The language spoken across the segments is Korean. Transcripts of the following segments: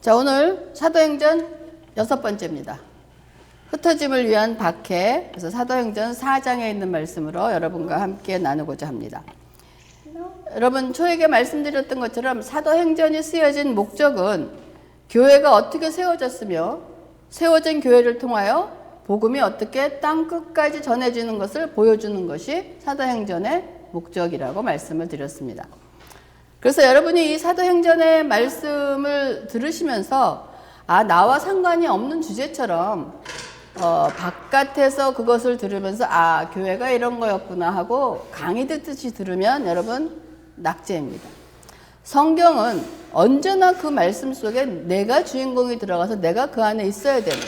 자, 오늘 사도행전 6번째입니다. 흩어짐을 위한 박해. 그래서 사도행전 4장에 있는 말씀으로 여러분과 함께 나누고자 합니다. 여러분, 초에게 말씀드렸던 것처럼 사도행전이 쓰여진 목적은 교회가 어떻게 세워졌으며 세워진 교회를 통하여 복음이 어떻게 땅 끝까지 전해지는 것을 보여주는 것이 사도행전의 목적이라고 말씀을 드렸습니다. 그래서 여러분이 이 사도행전의 말씀을 들으시면서 나와 상관이 없는 주제처럼 바깥에서 그것을 들으면서 교회가 이런 거였구나 하고 강의 듣듯이 들으면 여러분 낙제입니다. 성경은 언제나 그 말씀 속에 내가 주인공이 들어가서 내가 그 안에 있어야 됩니다.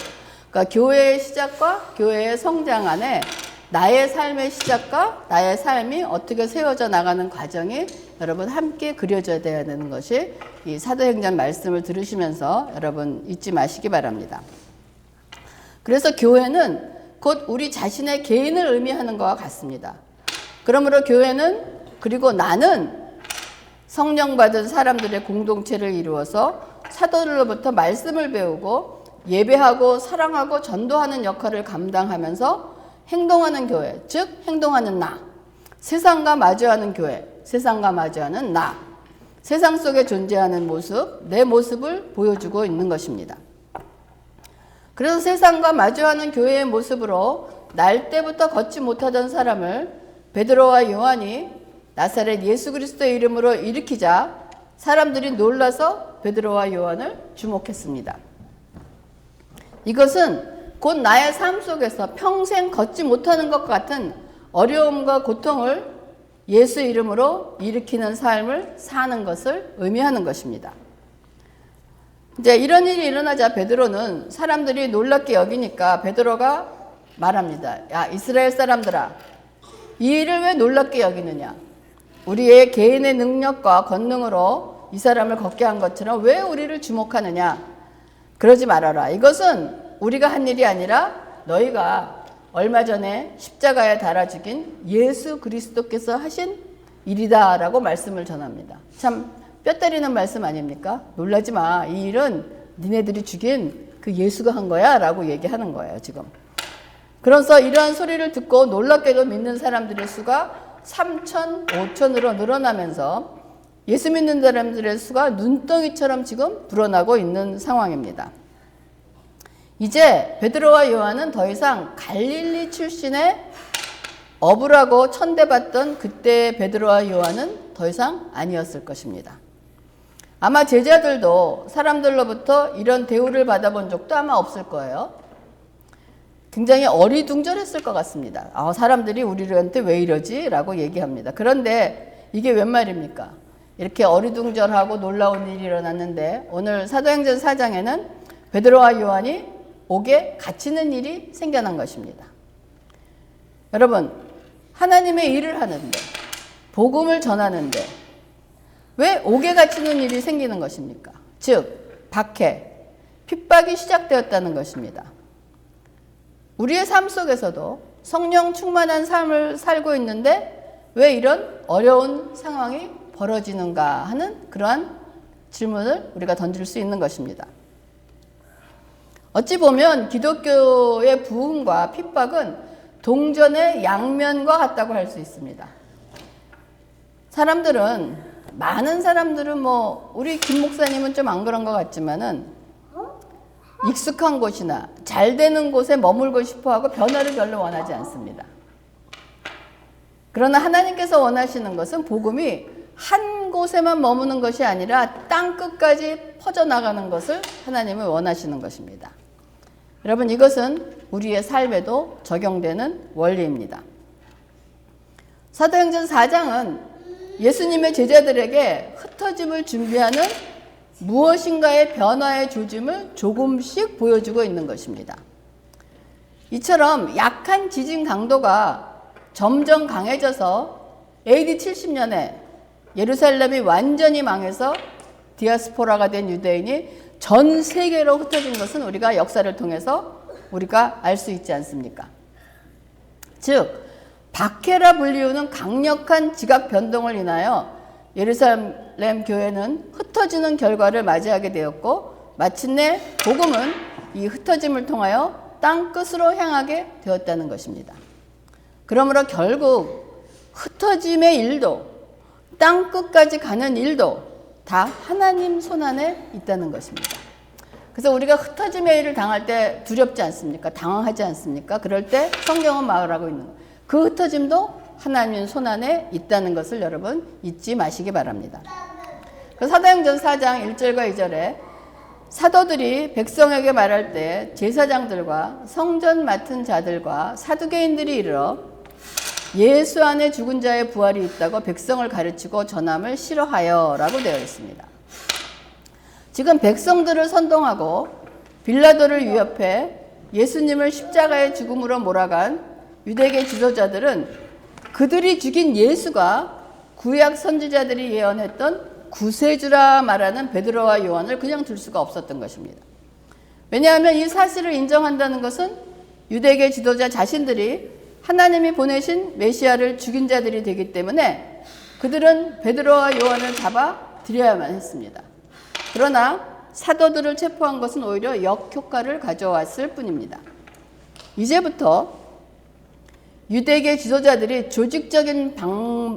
그러니까 교회의 시작과 교회의 성장 안에 나의 삶의 시작과 나의 삶이 어떻게 세워져 나가는 과정이 여러분 함께 그려져야 되는 것이 이 사도행전 말씀을 들으시면서 여러분 잊지 마시기 바랍니다. 그래서 교회는 곧 우리 자신의 개인을 의미하는 것과 같습니다. 그러므로 교회는 그리고 나는 성령 받은 사람들의 공동체를 이루어서 사도들로부터 말씀을 배우고 예배하고 사랑하고 전도하는 역할을 감당하면서 행동하는 교회, 즉 행동하는 나, 세상과 마주하는 교회, 세상과 마주하는 나, 세상 속에 존재하는 모습, 내 모습을 보여주고 있는 것입니다. 그래서 세상과 마주하는 교회의 모습으로 날 때부터 걷지 못하던 사람을 베드로와 요한이 나사렛 예수 그리스도의 이름으로 일으키자 사람들이 놀라서 베드로와 요한을 주목했습니다. 이것은 곧 나의 삶 속에서 평생 걷지 못하는 것 같은 어려움과 고통을 예수 이름으로 일으키는 삶을 사는 것을 의미하는 것입니다. 이제 이런 일이 일어나자 베드로는 사람들이 놀랍게 여기니까 베드로가 말합니다. 야, 이스라엘 사람들아, 이 일을 왜 놀랍게 여기느냐? 우리의 개인의 능력과 권능으로 이 사람을 걷게 한 것처럼 왜 우리를 주목하느냐? 그러지 말아라. 이것은 우리가 한 일이 아니라 너희가 얼마 전에 십자가에 달아 죽인 예수 그리스도께서 하신 일이다 라고 말씀을 전합니다. 참 뼈 때리는 말씀 아닙니까? 놀라지 마. 이 일은 니네들이 죽인 그 예수가 한 거야 라고 얘기하는 거예요 지금. 그래서 이러한 소리를 듣고 놀랍게도 믿는 사람들의 수가 3천, 5천으로 늘어나면서 예수 믿는 사람들의 수가 눈덩이처럼 지금 불어나고 있는 상황입니다. 이제 베드로와 요한은 더 이상 갈릴리 출신의 어부라고 천대받던 그때의 베드로와 요한은 더 이상 아니었을 것입니다. 아마 제자들도 사람들로부터 이런 대우를 받아본 적도 아마 없을 거예요. 굉장히 어리둥절했을 것 같습니다. 사람들이 우리한테 왜 이러지? 라고 얘기합니다. 그런데 이게 웬 말입니까? 이렇게 어리둥절하고 놀라운 일이 일어났는데 오늘 사도행전 4장에는 베드로와 요한이 옥에 갇히는 일이 생겨난 것입니다. 여러분, 하나님의 일을 하는데 복음을 전하는데 왜 옥에 갇히는 일이 생기는 것입니까? 즉 박해, 핍박이 시작되었다는 것입니다. 우리의 삶 속에서도 성령 충만한 삶을 살고 있는데 왜 이런 어려운 상황이 벌어지는가 하는 그러한 질문을 우리가 던질 수 있는 것입니다. 어찌 보면 기독교의 부흥과 핍박은 동전의 양면과 같다고 할 수 있습니다. 많은 사람들은 우리 김 목사님은 좀 안 그런 것 같지만은 익숙한 곳이나 잘 되는 곳에 머물고 싶어 하고 변화를 별로 원하지 않습니다. 그러나 하나님께서 원하시는 것은 복음이 한 곳에만 머무는 것이 아니라 땅 끝까지 퍼져나가는 것을 하나님은 원하시는 것입니다. 여러분, 이것은 우리의 삶에도 적용되는 원리입니다. 사도행전 4장은 예수님의 제자들에게 흩어짐을 준비하는 무엇인가의 변화의 조짐을 조금씩 보여주고 있는 것입니다. 이처럼 약한 지진 강도가 점점 강해져서 AD 70년에 예루살렘이 완전히 망해서 디아스포라가 된 유대인이 전 세계로 흩어진 것은 우리가 역사를 통해서 우리가 알 수 있지 않습니까? 즉 박해라 불리우는 강력한 지각 변동을 인하여 예루살렘 교회는 흩어지는 결과를 맞이하게 되었고 마침내 복음은 이 흩어짐을 통하여 땅 끝으로 향하게 되었다는 것입니다. 그러므로 결국 흩어짐의 일도 땅 끝까지 가는 일도 다 하나님 손안에 있다는 것입니다. 그래서 우리가 흩어짐의 일을 당할 때 두렵지 않습니까? 당황하지 않습니까? 그럴 때 성경은 말하고 있는 거예요. 그 흩어짐도 하나님 손안에 있다는 것을 여러분 잊지 마시기 바랍니다. 사도행전 4장 1절과 2절에 사도들이 백성에게 말할 때 제사장들과 성전 맡은 자들과 사두개인들이 이르러 예수 안에 죽은 자의 부활이 있다고 백성을 가르치고 전함을 싫어하여 라고 되어 있습니다. 지금 백성들을 선동하고 빌라도를 위협해 예수님을 십자가의 죽음으로 몰아간 유대계 지도자들은 그들이 죽인 예수가 구약 선지자들이 예언했던 구세주라 말하는 베드로와 요한을 그냥 둘 수가 없었던 것입니다. 왜냐하면 이 사실을 인정한다는 것은 유대계 지도자 자신들이 하나님이 보내신 메시아를 죽인 자들이 되기 때문에 그들은 베드로와 요한을 잡아 들여야만 했습니다. 그러나 사도들을 체포한 것은 오히려 역효과를 가져왔을 뿐입니다. 이제부터 유대계 지도자들이 조직적인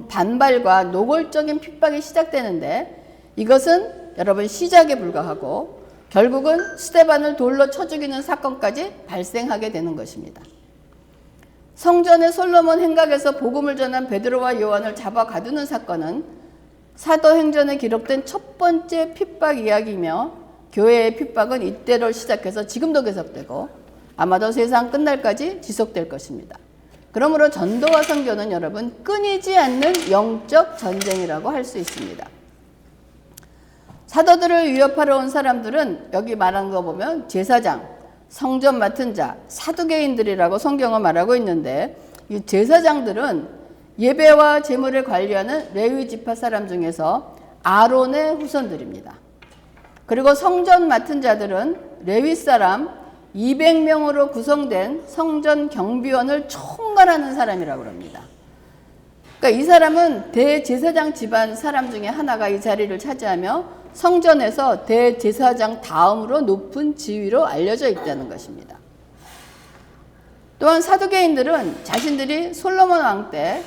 반발과 노골적인 핍박이 시작되는데 이것은 여러분 시작에 불과하고 결국은 스데반을 돌로 쳐 죽이는 사건까지 발생하게 되는 것입니다. 성전의 솔로몬 행각에서 복음을 전한 베드로와 요한을 잡아 가두는 사건은 사도행전에 기록된 첫 번째 핍박 이야기이며 교회의 핍박은 이때로 시작해서 지금도 계속되고 아마도 세상 끝날까지 지속될 것입니다. 그러므로 전도와 선교는 여러분 끊이지 않는 영적 전쟁이라고 할 수 있습니다. 사도들을 위협하러 온 사람들은 여기 말한 거 보면 제사장, 성전 맡은 자, 사두개인들이라고 성경은 말하고 있는데 이 제사장들은 예배와 제물을 관리하는 레위 지파 사람 중에서 아론의 후손들입니다. 그리고 성전 맡은 자들은 레위 사람 200명으로 구성된 성전 경비원을 총괄하는 사람이라고 합니다. 그러니까 이 사람은 대제사장 집안 사람 중에 하나가 이 자리를 차지하며 성전에서 대제사장 다음으로 높은 지위로 알려져 있다는 것입니다. 또한 사두개인들은 자신들이 솔로몬 왕 때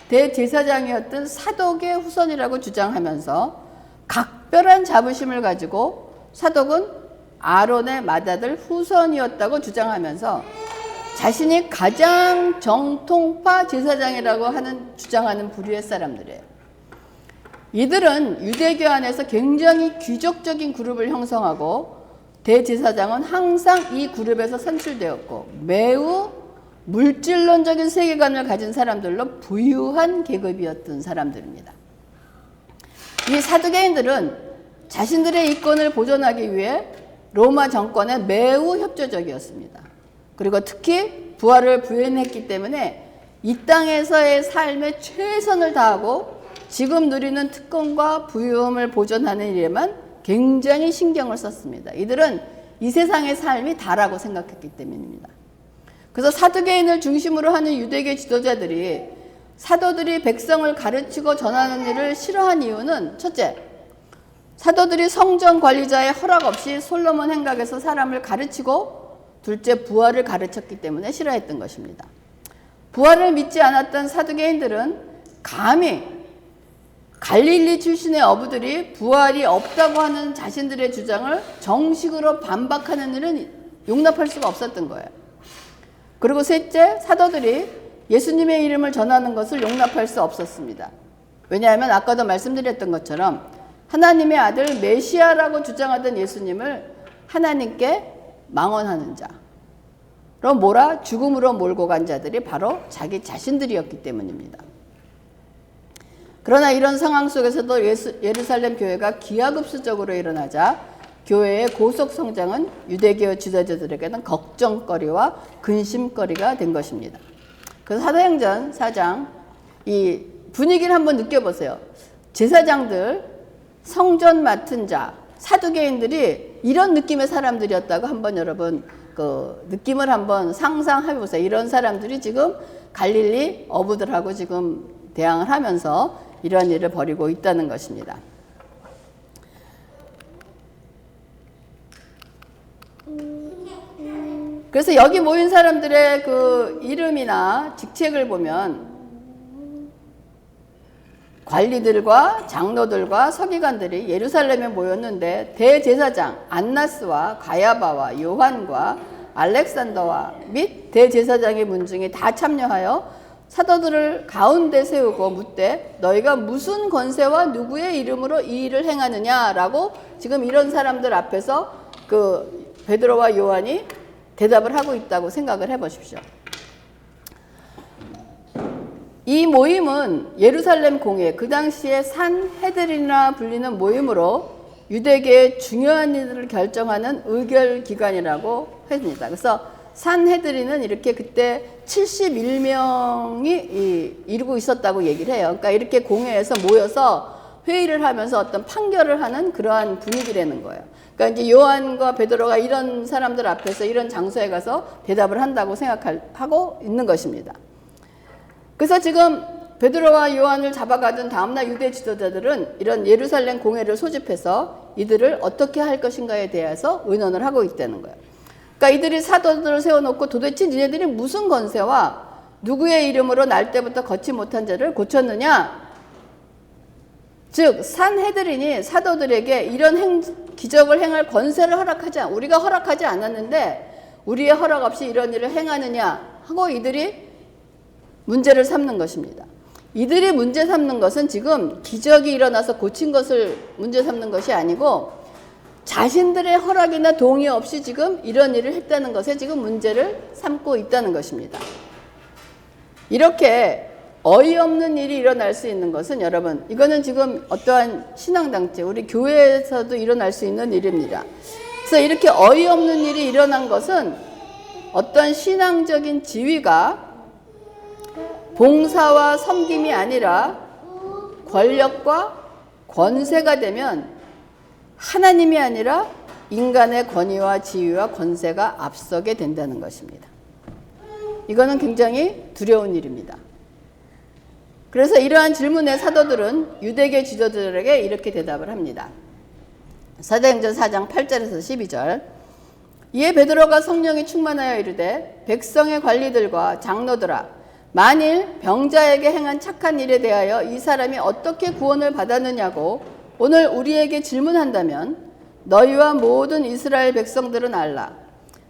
대제사장이었던 사독의 후손이라고 주장하면서 각별한 자부심을 가지고 사독은 아론의 맏아들 후손이었다고 주장하면서 자신이 가장 정통파 제사장이라고 주장하는 부류의 사람들이에요. 이들은 유대교 안에서 굉장히 귀족적인 그룹을 형성하고 대제사장은 항상 이 그룹에서 선출되었고 매우 물질론적인 세계관을 가진 사람들로 부유한 계급이었던 사람들입니다. 이 사두개인들은 자신들의 이권을 보존하기 위해 로마 정권에 매우 협조적이었습니다. 그리고 특히 부활을 부인했기 때문에 이 땅에서의 삶에 최선을 다하고 지금 누리는 특권과 부유함을 보존하는 일에만 굉장히 신경을 썼습니다. 이들은 이 세상의 삶이 다라고 생각했기 때문입니다. 그래서 사두개인을 중심으로 하는 유대계 지도자들이 사도들이 백성을 가르치고 전하는 일을 싫어한 이유는 첫째, 사도들이 성전 관리자의 허락 없이 솔로몬 행각에서 사람을 가르치고 둘째, 부활을 가르쳤기 때문에 싫어했던 것입니다. 부활을 믿지 않았던 사두개인들은 감히 갈릴리 출신의 어부들이 부활이 없다고 하는 자신들의 주장을 정식으로 반박하는 일은 용납할 수가 없었던 거예요. 그리고 셋째, 사도들이 예수님의 이름을 전하는 것을 용납할 수 없었습니다. 왜냐하면 아까도 말씀드렸던 것처럼 하나님의 아들 메시아라고 주장하던 예수님을 하나님께 망언하는 자로 몰아 죽음으로 몰고 간 자들이 바로 자기 자신들이었기 때문입니다. 그러나 이런 상황 속에서도 예루살렘 교회가 기하급수적으로 일어나자 교회의 고속 성장은 유대교 지도자들에게는 걱정거리와 근심거리가 된 것입니다. 그래서 사도행전 4장 이 분위기를 한번 느껴보세요. 제사장들, 성전 맡은 자, 사두개인들이 이런 느낌의 사람들이었다고 한번 여러분 그 느낌을 한번 상상해 보세요. 이런 사람들이 지금 갈릴리 어부들하고 지금 대항을 하면서 이런 일을 벌이고 있다는 것입니다. 그래서 여기 모인 사람들의 그 이름이나 직책을 보면 관리들과 장로들과 서기관들이 예루살렘에 모였는데 대제사장 안나스와 가야바와 요한과 알렉산더와 및 대제사장의 문중이 다 참여하여 사도들을 가운데 세우고 묻되 너희가 무슨 권세와 누구의 이름으로 이 일을 행하느냐라고 지금 이런 사람들 앞에서 그 베드로와 요한이 대답을 하고 있다고 생각을 해보십시오. 이 모임은 예루살렘 공회, 그 당시에 산헤드린이라 불리는 모임으로 유대계의 중요한 일들을 결정하는 의결기관이라고 합니다. 그래서 산헤드린은 이렇게 그때 71명이 이루고 있었다고 얘기를 해요. 그러니까 이렇게 공회에서 모여서 회의를 하면서 어떤 판결을 하는 그러한 분위기라는 거예요. 그러니까 이제 요한과 베드로가 이런 사람들 앞에서 이런 장소에 가서 대답을 한다고 생각하고 있는 것입니다. 그래서 지금 베드로와 요한을 잡아가던 다음날 유대 지도자들은 이런 예루살렘 공회를 소집해서 이들을 어떻게 할 것인가에 대해서 의논을 하고 있다는 거예요. 그러니까 이들이 사도들을 세워놓고 도대체 니네들이 무슨 권세와 누구의 이름으로 날 때부터 걷지 못한 자를 고쳤느냐? 즉 산헤드린이 사도들에게 이런 기적을 행할 권세를 우리가 허락하지 않았는데 우리의 허락 없이 이런 일을 행하느냐 하고 이들이 문제를 삼는 것입니다. 이들이 문제 삼는 것은 지금 기적이 일어나서 고친 것을 문제 삼는 것이 아니고 자신들의 허락이나 동의 없이 지금 이런 일을 했다는 것에 지금 문제를 삼고 있다는 것입니다. 이렇게 어이없는 일이 일어날 수 있는 것은 여러분, 이거는 지금 어떠한 신앙당체, 우리 교회에서도 일어날 수 있는 일입니다. 그래서 이렇게 어이없는 일이 일어난 것은 어떤 신앙적인 지위가 봉사와 섬김이 아니라 권력과 권세가 되면 하나님이 아니라 인간의 권위와 지위와 권세가 앞서게 된다는 것입니다. 이거는 굉장히 두려운 일입니다. 그래서 이러한 질문에 사도들은 유대계 지도자들에게 이렇게 대답을 합니다. 사도행전 4장 8절에서 12절. 이에 베드로가 성령이 충만하여 이르되 백성의 관리들과 장로들아 만일 병자에게 행한 착한 일에 대하여 이 사람이 어떻게 구원을 받았느냐고 오늘 우리에게 질문한다면 너희와 모든 이스라엘 백성들은 알라.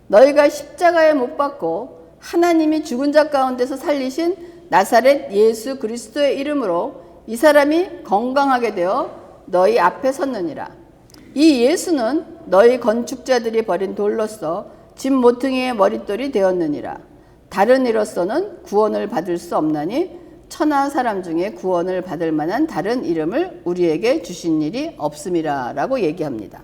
너희가 십자가에 못 박고 하나님이 죽은 자 가운데서 살리신 나사렛 예수 그리스도의 이름으로 이 사람이 건강하게 되어 너희 앞에 섰느니라. 이 예수는 너희 건축자들이 버린 돌로서 집 모퉁이의 머릿돌이 되었느니라. 다른 이로서는 구원을 받을 수 없나니 천하 사람 중에 구원을 받을 만한 다른 이름을 우리에게 주신 일이 없음이라 라고 얘기합니다.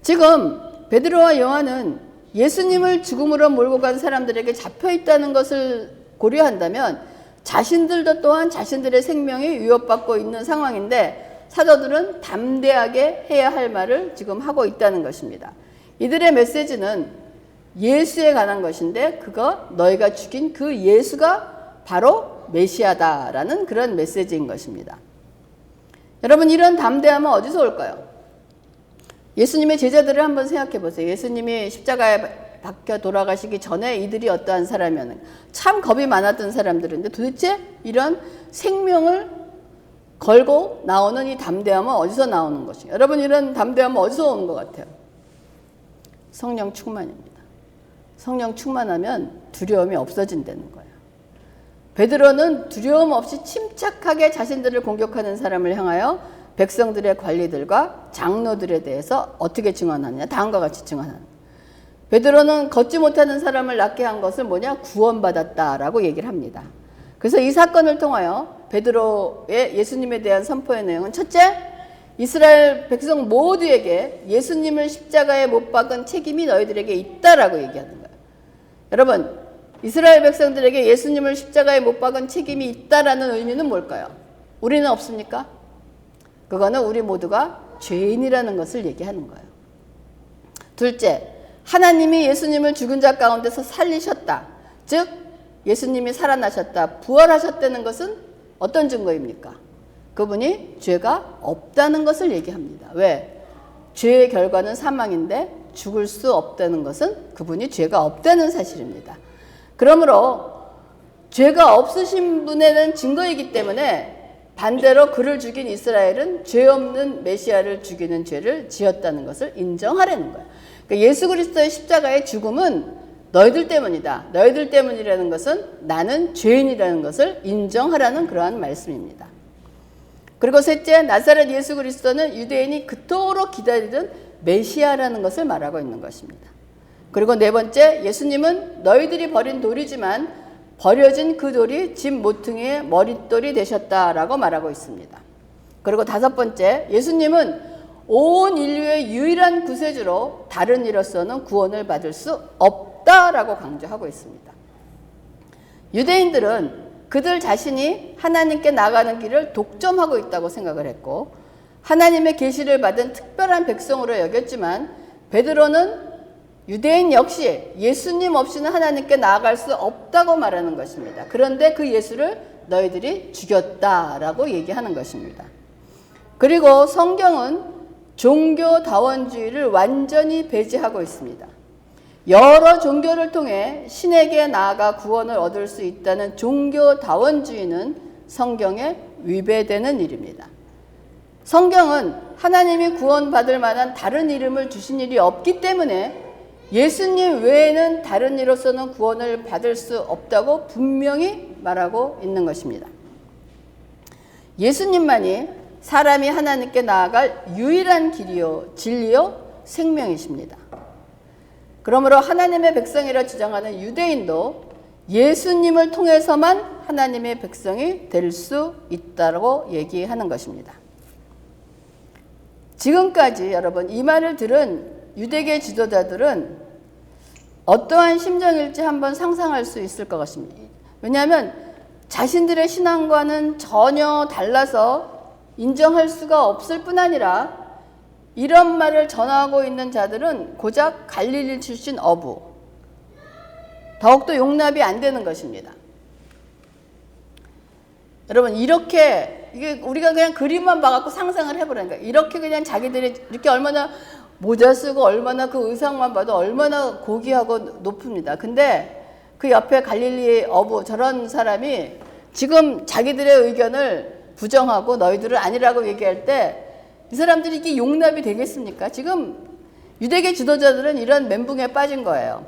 지금 베드로와 요한은 예수님을 죽음으로 몰고 간 사람들에게 잡혀 있다는 것을 고려한다면 자신들도 또한 자신들의 생명이 위협받고 있는 상황인데 사도들은 담대하게 해야 할 말을 지금 하고 있다는 것입니다. 이들의 메시지는 예수에 관한 것인데 그거 너희가 죽인 그 예수가 바로 메시아다라는 그런 메시지인 것입니다. 여러분 이런 담대함은 어디서 올까요? 예수님의 제자들을 한번 생각해 보세요. 예수님이 십자가에 박혀 돌아가시기 전에 이들이 어떠한 사람이었는가. 참 겁이 많았던 사람들인데 도대체 이런 생명을 걸고 나오는 이 담대함은 어디서 나오는 것인가. 여러분 이런 담대함은 어디서 오는 것 같아요? 성령 충만입니다. 성령 충만하면 두려움이 없어진다는 거예요. 베드로는 두려움 없이 침착하게 자신들을 공격하는 사람을 향하여 백성들의 관리들과 장로들에 대해서 어떻게 증언하느냐. 다음과 같이 증언하는 거예요. 베드로는 걷지 못하는 사람을 낫게 한 것을 뭐냐? 구원받았다라고 얘기를 합니다. 그래서 이 사건을 통하여 베드로의 예수님에 대한 선포의 내용은 첫째, 이스라엘 백성 모두에게 예수님을 십자가에 못 박은 책임이 너희들에게 있다라고 얘기하는 거예요. 여러분, 이스라엘 백성들에게 예수님을 십자가에 못 박은 책임이 있다라는 의미는 뭘까요? 우리는 없습니까? 그거는 우리 모두가 죄인이라는 것을 얘기하는 거예요. 둘째, 하나님이 예수님을 죽은 자 가운데서 살리셨다. 즉 예수님이 살아나셨다, 부활하셨다는 것은 어떤 증거입니까? 그분이 죄가 없다는 것을 얘기합니다. 왜? 죄의 결과는 사망인데 죽을 수 없다는 것은 그분이 죄가 없다는 사실입니다. 그러므로 죄가 없으신 분에 대한 증거이기 때문에 반대로 그를 죽인 이스라엘은 죄 없는 메시아를 죽이는 죄를 지었다는 것을 인정하라는 거예요. 그러니까 예수 그리스도의 십자가의 죽음은 너희들 때문이다. 너희들 때문이라는 것은 나는 죄인이라는 것을 인정하라는 그러한 말씀입니다. 그리고 셋째, 나사렛 예수 그리스도는 유대인이 그토록 기다리던 메시아라는 것을 말하고 있는 것입니다. 그리고 네 번째, 예수님은 너희들이 버린 돌이지만 버려진 그 돌이 집 모퉁이의 머릿돌이 되셨다라고 말하고 있습니다. 그리고 다섯 번째, 예수님은 온 인류의 유일한 구세주로 다른 이로서는 구원을 받을 수 없다라고 강조하고 있습니다. 유대인들은 그들 자신이 하나님께 나가는 길을 독점하고 있다고 생각을 했고 하나님의 계시를 받은 특별한 백성으로 여겼지만 베드로는 유대인 역시 예수님 없이는 하나님께 나아갈 수 없다고 말하는 것입니다. 그런데 그 예수를 너희들이 죽였다라고 얘기하는 것입니다. 그리고 성경은 종교다원주의를 완전히 배제하고 있습니다. 여러 종교를 통해 신에게 나아가 구원을 얻을 수 있다는 종교다원주의는 성경에 위배되는 일입니다. 성경은 하나님이 구원받을 만한 다른 이름을 주신 일이 없기 때문에 예수님 외에는 다른 이로서는 구원을 받을 수 없다고 분명히 말하고 있는 것입니다. 예수님만이 사람이 하나님께 나아갈 유일한 길이요 진리요 생명이십니다. 그러므로 하나님의 백성이라 주장하는 유대인도 예수님을 통해서만 하나님의 백성이 될 수 있다고 얘기하는 것입니다. 지금까지 여러분 이 말을 들은 유대계 지도자들은 어떠한 심정일지 한번 상상할 수 있을 것 같습니다. 왜냐하면 자신들의 신앙과는 전혀 달라서 인정할 수가 없을 뿐 아니라 이런 말을 전하고 있는 자들은 고작 갈릴리 출신 어부, 더욱더 용납이 안 되는 것입니다. 여러분 이렇게 이게 우리가 그냥 그림만 봐갖고 상상을 해보라니까 이렇게 그냥 자기들이 이렇게 얼마나 모자 쓰고 얼마나 그 의상만 봐도 얼마나 고귀하고 높습니다. 근데 그 옆에 갈릴리 어부 저런 사람이 지금 자기들의 의견을 부정하고 너희들은 아니라고 얘기할 때 이 사람들이 이게 용납이 되겠습니까? 지금 유대계 지도자들은 이런 멘붕에 빠진 거예요.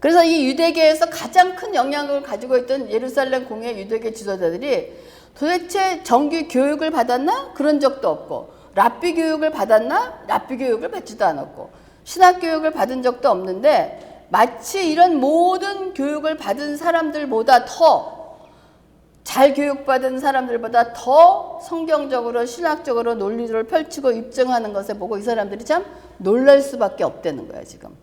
그래서 이 유대계에서 가장 큰 영향을 가지고 있던 예루살렘 공회 유대계 지도자들이 도대체 정규 교육을 받았나? 그런 적도 없고 랍비 교육을 받았나? 랍비 교육을 받지도 않았고 신학 교육을 받은 적도 없는데 마치 이런 모든 교육을 받은 사람들보다 더 잘 교육받은 사람들보다 더 성경적으로 신학적으로 논리를 펼치고 입증하는 것에 보고 이 사람들이 참 놀랄 수밖에 없다는 거야 지금.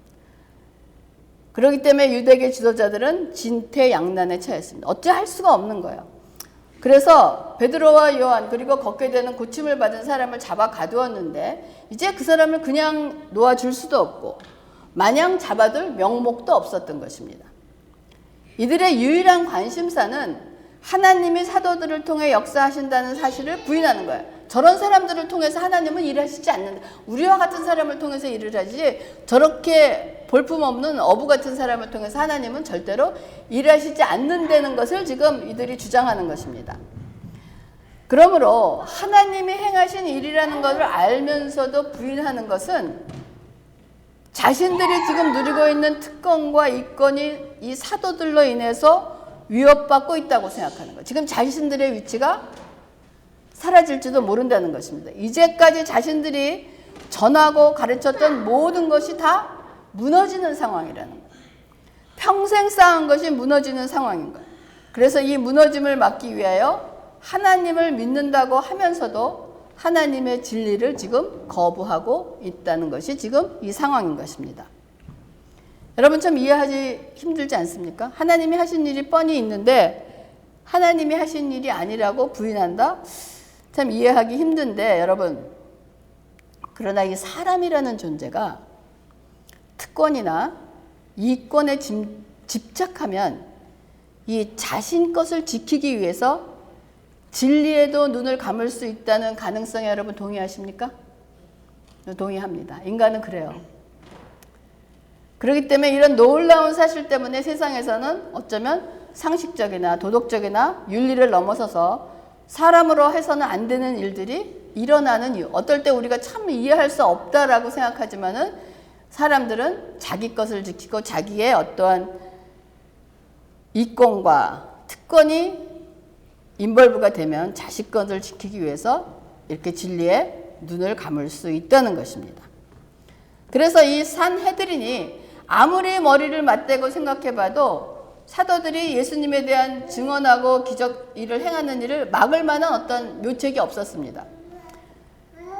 그렇기 때문에 유대계 지도자들은 진퇴양난에 처했습니다. 어찌 할 수가 없는 거예요. 그래서 베드로와 요한 그리고 걷게 되는 고침을 받은 사람을 잡아 가두었는데 이제 그 사람을 그냥 놓아줄 수도 없고 마냥 잡아둘 명목도 없었던 것입니다. 이들의 유일한 관심사는 하나님이 사도들을 통해 역사하신다는 사실을 부인하는 거예요. 저런 사람들을 통해서 하나님은 일하시지 않는다. 우리와 같은 사람을 통해서 일을 하지 저렇게 볼품없는 어부 같은 사람을 통해서 하나님은 절대로 일하시지 않는다는 것을 지금 이들이 주장하는 것입니다. 그러므로 하나님이 행하신 일이라는 것을 알면서도 부인하는 것은 자신들이 지금 누리고 있는 특권과 이권이 이 사도들로 인해서 위협받고 있다고 생각하는 거예요. 지금 자신들의 위치가 사라질지도 모른다는 것입니다. 이제까지 자신들이 전하고 가르쳤던 모든 것이 다 무너지는 상황이라는 거예요. 평생 쌓은 것이 무너지는 상황인 거예요. 그래서 이 무너짐을 막기 위하여 하나님을 믿는다고 하면서도 하나님의 진리를 지금 거부하고 있다는 것이 지금 이 상황인 것입니다. 여러분 참 이해하기 힘들지 않습니까? 하나님이 하신 일이 뻔히 있는데 하나님이 하신 일이 아니라고 부인한다? 참 이해하기 힘든데 여러분 그러나 이 사람이라는 존재가 특권이나 이권에 집착하면 이 자신 것을 지키기 위해서 진리에도 눈을 감을 수 있다는 가능성에 여러분 동의하십니까? 동의합니다. 인간은 그래요. 그렇기 때문에 이런 놀라운 사실 때문에 세상에서는 어쩌면 상식적이나 도덕적이나 윤리를 넘어서서 사람으로 해서는 안 되는 일들이 일어나는 이유. 어떨 때 우리가 참 이해할 수 없다라고 생각하지만은 사람들은 자기 것을 지키고 자기의 어떠한 이권과 특권이 인벌브가 되면 자식 것을 지키기 위해서 이렇게 진리에 눈을 감을 수 있다는 것입니다. 그래서 이 산헤드린이 아무리 머리를 맞대고 생각해봐도 사도들이 예수님에 대한 증언하고 기적 일을 행하는 일을 막을 만한 어떤 묘책이 없었습니다.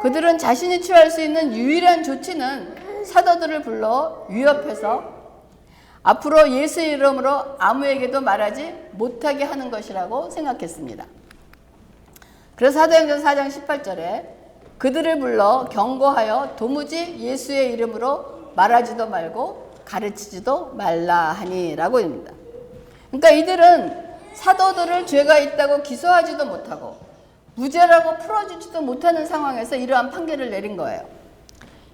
그들은 자신이 취할 수 있는 유일한 조치는 사도들을 불러 위협해서 앞으로 예수의 이름으로 아무에게도 말하지 못하게 하는 것이라고 생각했습니다. 그래서 사도행전 4장 18절에 그들을 불러 경고하여 도무지 예수의 이름으로 말하지도 말고 가르치지도 말라 하니 라고 합니다. 그러니까 이들은 사도들을 죄가 있다고 기소하지도 못하고 무죄라고 풀어주지도 못하는 상황에서 이러한 판결을 내린 거예요.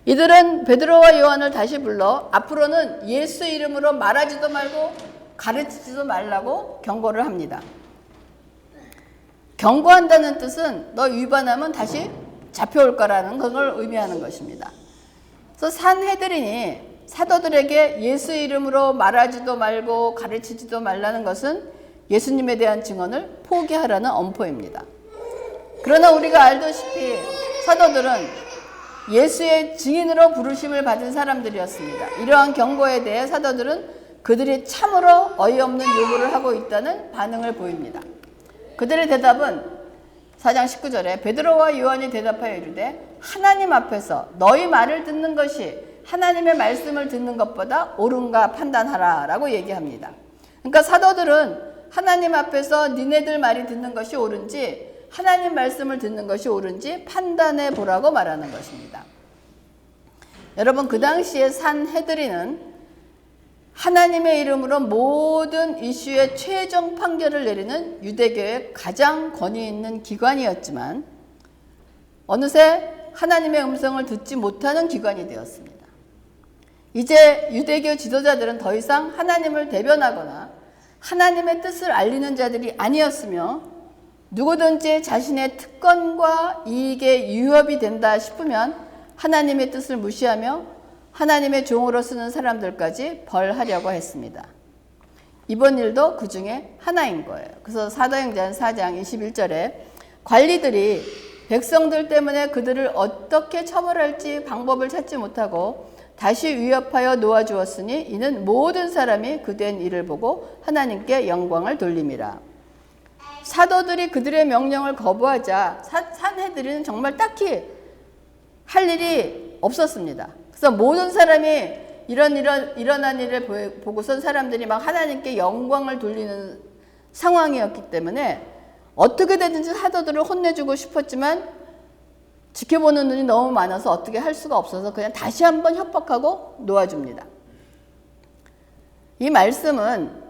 이들은 베드로와 요한을 다시 불러 앞으로는 예수 이름으로 말하지도 말고 가르치지도 말라고 경고를 합니다. 경고한다는 뜻은 너 위반하면 다시 잡혀올 거라는 걸 의미하는 것입니다. 그래서 산헤드린이 사도들에게 예수 이름으로 말하지도 말고 가르치지도 말라는 것은 예수님에 대한 증언을 포기하라는 엄포입니다. 그러나 우리가 알다시피 사도들은 예수의 증인으로 부르심을 받은 사람들이었습니다. 이러한 경고에 대해 사도들은 그들이 참으로 어이없는 요구를 하고 있다는 반응을 보입니다. 그들의 대답은 4장 19절에 베드로와 요한이 대답하여 이르되 하나님 앞에서 너희 말을 듣는 것이 하나님의 말씀을 듣는 것보다 옳은가 판단하라 라고 얘기합니다. 그러니까 사도들은 하나님 앞에서 니네들 말이 듣는 것이 옳은지 하나님 말씀을 듣는 것이 옳은지 판단해 보라고 말하는 것입니다. 여러분, 그 당시에 산헤드린은 하나님의 이름으로 모든 이슈의 최종 판결을 내리는 유대교의 가장 권위 있는 기관이었지만 어느새 하나님의 음성을 듣지 못하는 기관이 되었습니다. 이제 유대교 지도자들은 더 이상 하나님을 대변하거나 하나님의 뜻을 알리는 자들이 아니었으며 누구든지 자신의 특권과 이익에 위협이 된다 싶으면 하나님의 뜻을 무시하며 하나님의 종으로 쓰는 사람들까지 벌하려고 했습니다. 이번 일도 그 중에 하나인 거예요. 그래서 사도행전 4장 21절에 관리들이 백성들 때문에 그들을 어떻게 처벌할지 방법을 찾지 못하고 다시 위협하여 놓아주었으니 이는 모든 사람이 그된 일을 보고 하나님께 영광을 돌림이라. 사도들이 그들의 명령을 거부하자 산헤드린은 정말 딱히 할 일이 없었습니다. 그래서 모든 사람이 일어난 일을 보고선 사람들이 막 하나님께 영광을 돌리는 상황이었기 때문에 어떻게 되든지 사도들을 혼내주고 싶었지만 지켜보는 눈이 너무 많아서 어떻게 할 수가 없어서 그냥 다시 한번 협박하고 놓아줍니다. 이 말씀은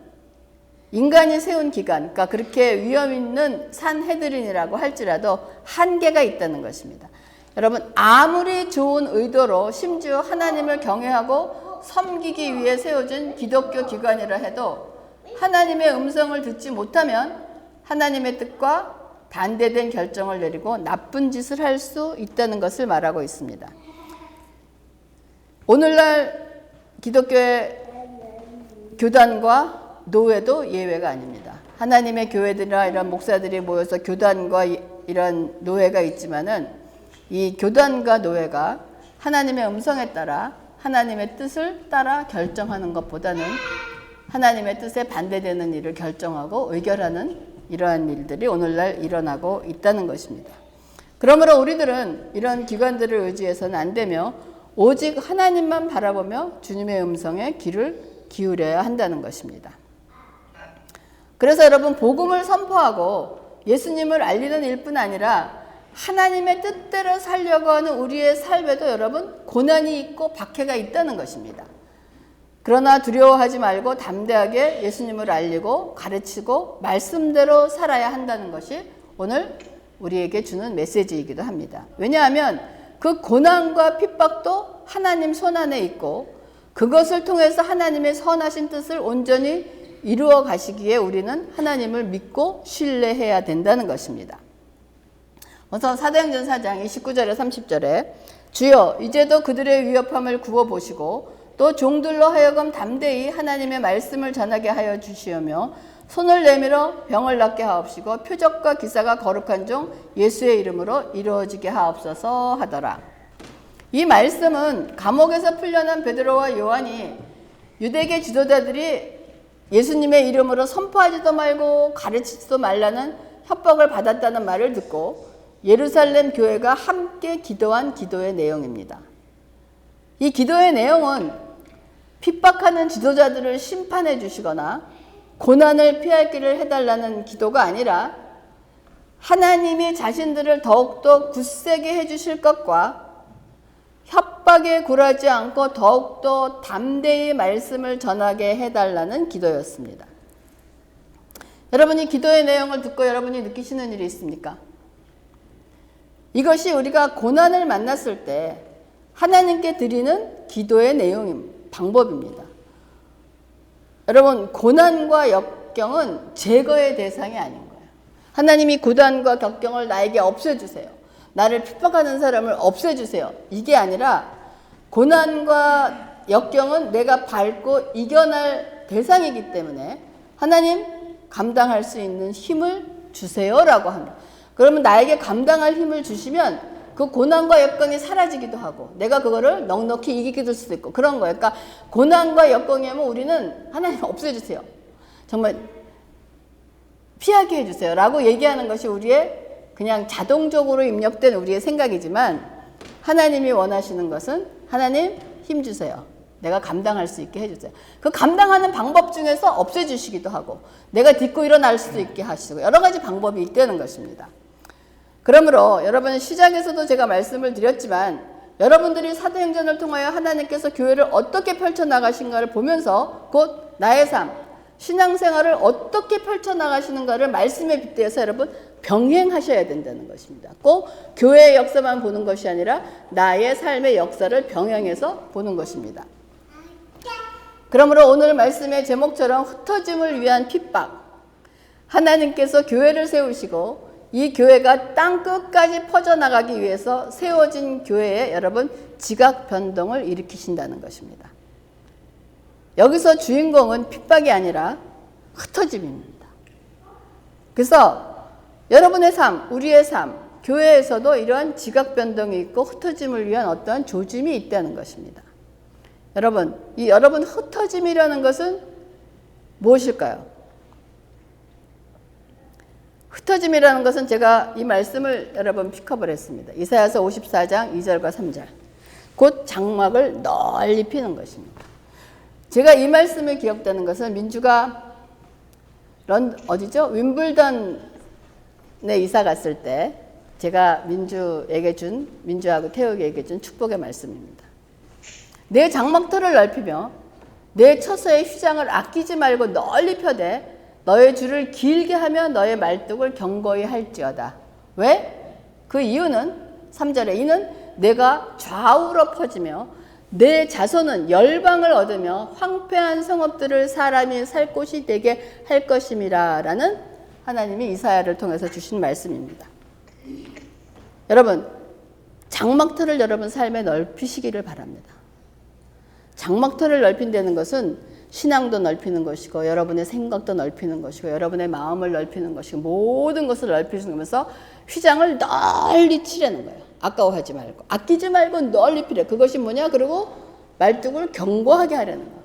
인간이 세운 기간, 그러니까 그렇게 위험 있는 산헤드린이라고 할지라도 한계가 있다는 것입니다. 여러분, 아무리 좋은 의도로 심지어 하나님을 경외하고 섬기기 위해 세워진 기독교 기관이라 해도 하나님의 음성을 듣지 못하면 하나님의 뜻과 반대된 결정을 내리고 나쁜 짓을 할 수 있다는 것을 말하고 있습니다. 오늘날 기독교의 교단과 노회도 예외가 아닙니다. 하나님의 교회들이나 이런 목사들이 모여서 교단과 이런 노회가 있지만은 이 교단과 노회가 하나님의 음성에 따라 하나님의 뜻을 따라 결정하는 것보다는 하나님의 뜻에 반대되는 일을 결정하고 의결하는 이러한 일들이 오늘날 일어나고 있다는 것입니다. 그러므로 우리들은 이런 기관들을 의지해서는 안 되며 오직 하나님만 바라보며 주님의 음성에 귀를 기울여야 한다는 것입니다. 그래서 여러분, 복음을 선포하고 예수님을 알리는 일뿐 아니라 하나님의 뜻대로 살려고 하는 우리의 삶에도 여러분 고난이 있고 박해가 있다는 것입니다. 그러나 두려워하지 말고 담대하게 예수님을 알리고 가르치고 말씀대로 살아야 한다는 것이 오늘 우리에게 주는 메시지이기도 합니다. 왜냐하면 그 고난과 핍박도 하나님 손 안에 있고 그것을 통해서 하나님의 선하신 뜻을 온전히 이루어 가시기에 우리는 하나님을 믿고 신뢰해야 된다는 것입니다. 우선 사도행전 4장 29절에 30절에 주여 이제도 그들의 위협함을 구워보시고 또 종들로 하여금 담대히 하나님의 말씀을 전하게 하여 주시오며 손을 내밀어 병을 낫게 하옵시고 표적과 기사가 거룩한 종 예수의 이름으로 이루어지게 하옵소서 하더라. 이 말씀은 감옥에서 풀려난 베드로와 요한이 유대계 지도자들이 예수님의 이름으로 선포하지도 말고 가르치지도 말라는 협박을 받았다는 말을 듣고 예루살렘 교회가 함께 기도한 기도의 내용입니다. 이 기도의 내용은 핍박하는 지도자들을 심판해 주시거나 고난을 피할 길을 해달라는 기도가 아니라 하나님이 자신들을 더욱더 굳세게 해주실 것과 협박에 굴하지 않고 더욱더 담대히 말씀을 전하게 해달라는 기도였습니다. 여러분이 기도의 내용을 듣고 여러분이 느끼시는 일이 있습니까? 이것이 우리가 고난을 만났을 때 하나님께 드리는 기도의 방법입니다. 여러분, 고난과 역경은 제거의 대상이 아닌 거예요. 하나님이 고난과 역경을 나에게 없애주세요. 나를 핍박하는 사람을 없애주세요. 이게 아니라 고난과 역경은 내가 밟고 이겨낼 대상이기 때문에 하나님 감당할 수 있는 힘을 주세요라고 합니다. 그러면 나에게 감당할 힘을 주시면 그 고난과 역경이 사라지기도 하고 내가 그거를 넉넉히 이기게 될 수도 있고 그런 거예요. 그러니까 고난과 역경이 오면 우리는 하나님 없애주세요. 정말 피하게 해주세요 라고 얘기하는 것이 우리의 그냥 자동적으로 입력된 우리의 생각이지만 하나님이 원하시는 것은 하나님 힘 주세요. 내가 감당할 수 있게 해주세요. 그 감당하는 방법 중에서 없애주시기도 하고 내가 딛고 일어날 수도 있게 하시고 여러 가지 방법이 있다는 것입니다. 그러므로 여러분 시작에서도 제가 말씀을 드렸지만 여러분들이 사도행전을 통하여 하나님께서 교회를 어떻게 펼쳐나가신가를 보면서 곧 나의 삶, 신앙생활을 어떻게 펼쳐나가시는가를 말씀에 빗대어서 여러분 병행하셔야 된다는 것입니다. 꼭 교회의 역사만 보는 것이 아니라 나의 삶의 역사를 병행해서 보는 것입니다. 그러므로 오늘 말씀의 제목처럼 흩어짐을 위한 핍박, 하나님께서 교회를 세우시고 이 교회가 땅 끝까지 퍼져나가기 위해서 세워진 교회에 여러분 지각 변동을 일으키신다는 것입니다. 여기서 주인공은 핍박이 아니라 흩어짐입니다. 그래서 여러분의 삶, 우리의 삶, 교회에서도 이러한 지각 변동이 있고 흩어짐을 위한 어떠한 조짐이 있다는 것입니다. 여러분, 이 여러분 흩어짐이라는 것은 무엇일까요? 흩어짐이라는 것은 제가 이 말씀을 여러분 픽업을 했습니다. 이사야서 54장 2절과 3절. 곧 장막을 널리 피는 것입니다. 제가 이 말씀을 기억되는 것은 민주가 어디죠? 윈블던에 이사 갔을 때 제가 민주하고 태욱에게 준 축복의 말씀입니다. 내 장막터를 넓히며 내 처소의 휘장을 아끼지 말고 널리 펴되 너의 줄을 길게 하며 너의 말뚝을 견고히 할지어다. 왜? 그 이유는 3절에 이는 내가 좌우로 퍼지며 내 자손은 열방을 얻으며 황폐한 성읍들을 사람이 살 곳이 되게 할 것임이라 라는 하나님이 이사야를 통해서 주신 말씀입니다. 여러분, 장막터를 여러분 삶에 넓히시기를 바랍니다. 장막터를 넓힌다는 것은 신앙도 넓히는 것이고 여러분의 생각도 넓히는 것이고 여러분의 마음을 넓히는 것이고 모든 것을 넓히면서 휘장을 널리 치려는 거예요. 아까워하지 말고 아끼지 말고 널리 피려. 그것이 뭐냐? 그리고 말뚝을 견고하게 하려는 거예요.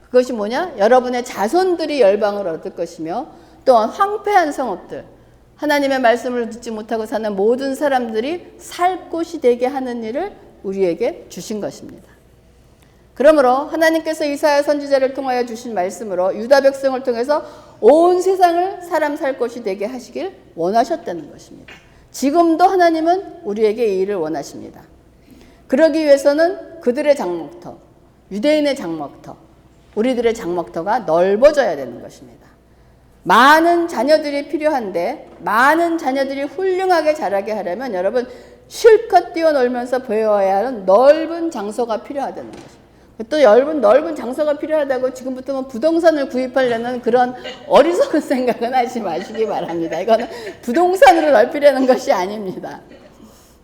그것이 뭐냐? 여러분의 자손들이 열방을 얻을 것이며 또한 황폐한 성읍들, 하나님의 말씀을 듣지 못하고 사는 모든 사람들이 살 곳이 되게 하는 일을 우리에게 주신 것입니다. 그러므로 하나님께서 이사야 선지자를 통하여 주신 말씀으로 유다 백성을 통해서 온 세상을 사람 살 곳이 되게 하시길 원하셨다는 것입니다. 지금도 하나님은 우리에게 이 일을 원하십니다. 그러기 위해서는 그들의 장막터, 유대인의 장막터, 우리들의 장막터가 넓어져야 되는 것입니다. 많은 자녀들이 필요한데 많은 자녀들이 훌륭하게 자라게 하려면 여러분 실컷 뛰어놀면서 배워야 하는 넓은 장소가 필요하다는 것입니다. 또 넓은 장소가 필요하다고 지금부터 뭐 부동산을 구입하려는 그런 어리석은 생각은 하지 마시기 바랍니다. 이거는 부동산으로 넓히려는 것이 아닙니다.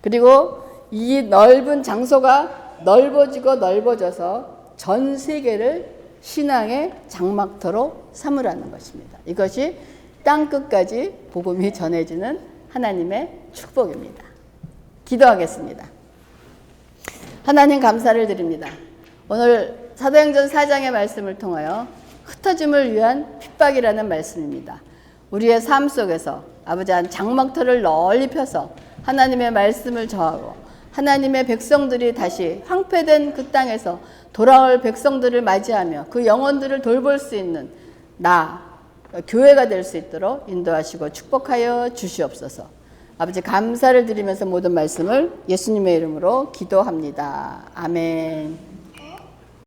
그리고 이 넓은 장소가 넓어지고 넓어져서 전 세계를 신앙의 장막터로 삼으라는 것입니다. 이것이 땅끝까지 복음이 전해지는 하나님의 축복입니다. 기도하겠습니다. 하나님 감사를 드립니다. 오늘 사도행전 4장의 말씀을 통하여 흩어짐을 위한 핍박이라는 말씀입니다. 우리의 삶 속에서 아버지 한 장막터를 널리 펴서 하나님의 말씀을 전하고 하나님의 백성들이 다시 황폐된 그 땅에서 돌아올 백성들을 맞이하며 그 영혼들을 돌볼 수 있는 교회가 될 수 있도록 인도하시고 축복하여 주시옵소서. 아버지 감사를 드리면서 모든 말씀을 예수님의 이름으로 기도합니다. 아멘.